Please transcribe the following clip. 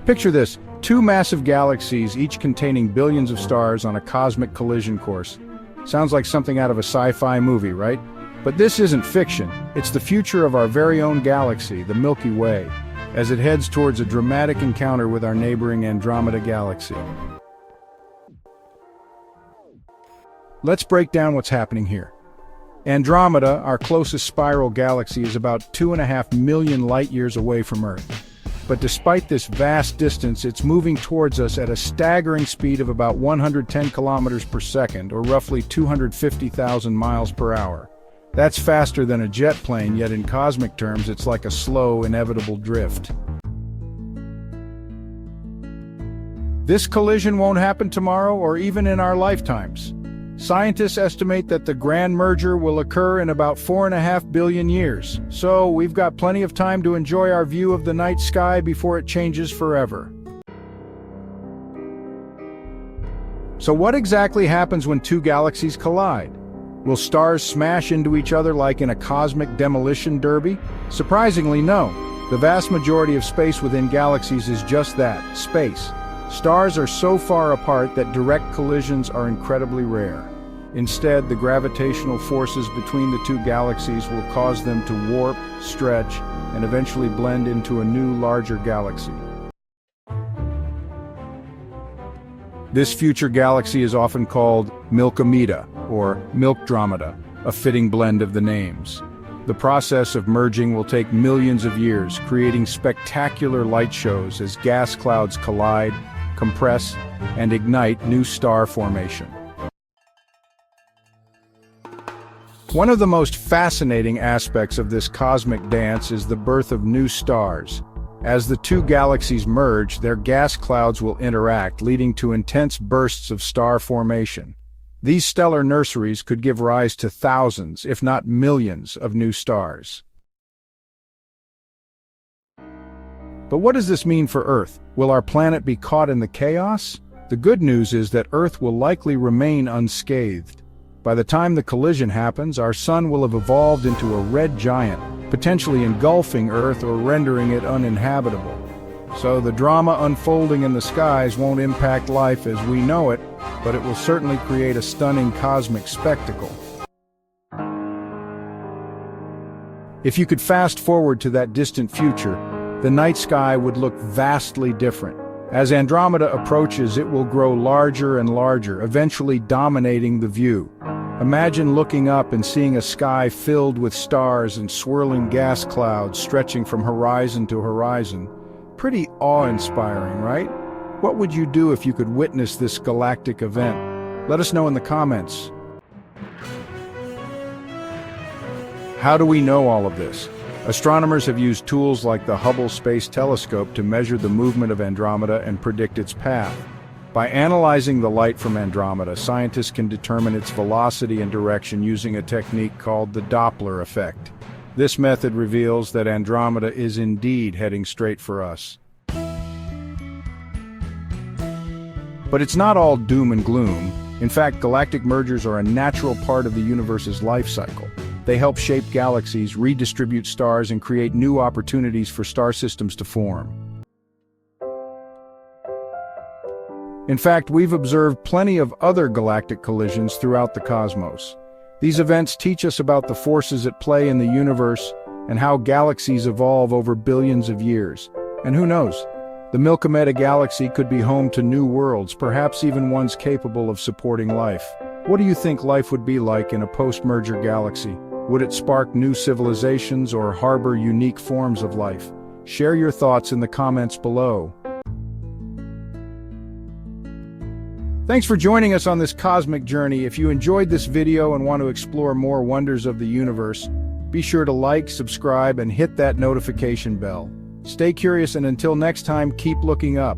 Picture this, two massive galaxies, each containing billions of stars on a cosmic collision course. Sounds like something out of a sci-fi movie, right? But this isn't fiction. It's the future of our very own galaxy, the Milky Way, as it heads towards a dramatic encounter with our neighboring Andromeda galaxy. Let's break down what's happening here. Andromeda, our closest spiral galaxy, is about 2.5 million light-years away from Earth. But despite this vast distance, it's moving towards us at a staggering speed of about 110 kilometers per second, or roughly 250,000 miles per hour. That's faster than a jet plane, yet in cosmic terms, it's like a slow, inevitable drift. This collision won't happen tomorrow or even in our lifetimes. Scientists estimate that the grand merger will occur in about 4.5 billion years, so we've got plenty of time to enjoy our view of the night sky before it changes forever. So what exactly happens when two galaxies collide? Will stars smash into each other like in a cosmic demolition derby? Surprisingly, no. The vast majority of space within galaxies is just that, space. Stars are so far apart that direct collisions are incredibly rare. Instead, the gravitational forces between the two galaxies will cause them to warp, stretch, and eventually blend into a new, larger galaxy. This future galaxy is often called Milkomeda, or Milkdromeda, a fitting blend of the names. The process of merging will take millions of years, creating spectacular light shows as gas clouds collide, compress, and ignite new star formation. One of the most fascinating aspects of this cosmic dance is the birth of new stars. As the two galaxies merge, their gas clouds will interact, leading to intense bursts of star formation. These stellar nurseries could give rise to thousands, if not millions, of new stars. But what does this mean for Earth? Will our planet be caught in the chaos? The good news is that Earth will likely remain unscathed. By the time the collision happens, our sun will have evolved into a red giant, potentially engulfing Earth or rendering it uninhabitable. So the drama unfolding in the skies won't impact life as we know it, but it will certainly create a stunning cosmic spectacle. If you could fast forward to that distant future, the night sky would look vastly different. As Andromeda approaches, it will grow larger and larger, eventually dominating the view. Imagine looking up and seeing a sky filled with stars and swirling gas clouds stretching from horizon to horizon. Pretty awe-inspiring, right? What would you do if you could witness this galactic event? Let us know in the comments. How do we know all of this? Astronomers have used tools like the Hubble Space Telescope to measure the movement of Andromeda and predict its path. By analyzing the light from Andromeda, scientists can determine its velocity and direction using a technique called the Doppler effect. This method reveals that Andromeda is indeed heading straight for us. But it's not all doom and gloom. In fact, galactic mergers are a natural part of the universe's life cycle. They help shape galaxies, redistribute stars, and create new opportunities for star systems to form. In fact, we've observed plenty of other galactic collisions throughout the cosmos. These events teach us about the forces at play in the universe and how galaxies evolve over billions of years. And who knows? The Milkomeda galaxy could be home to new worlds, perhaps even ones capable of supporting life. What do you think life would be like in a post-merger galaxy? Would it spark new civilizations or harbor unique forms of life? Share your thoughts in the comments below. Thanks for joining us on this cosmic journey. If you enjoyed this video and want to explore more wonders of the universe, be sure to like, subscribe, and hit that notification bell. Stay curious, and until next time, keep looking up.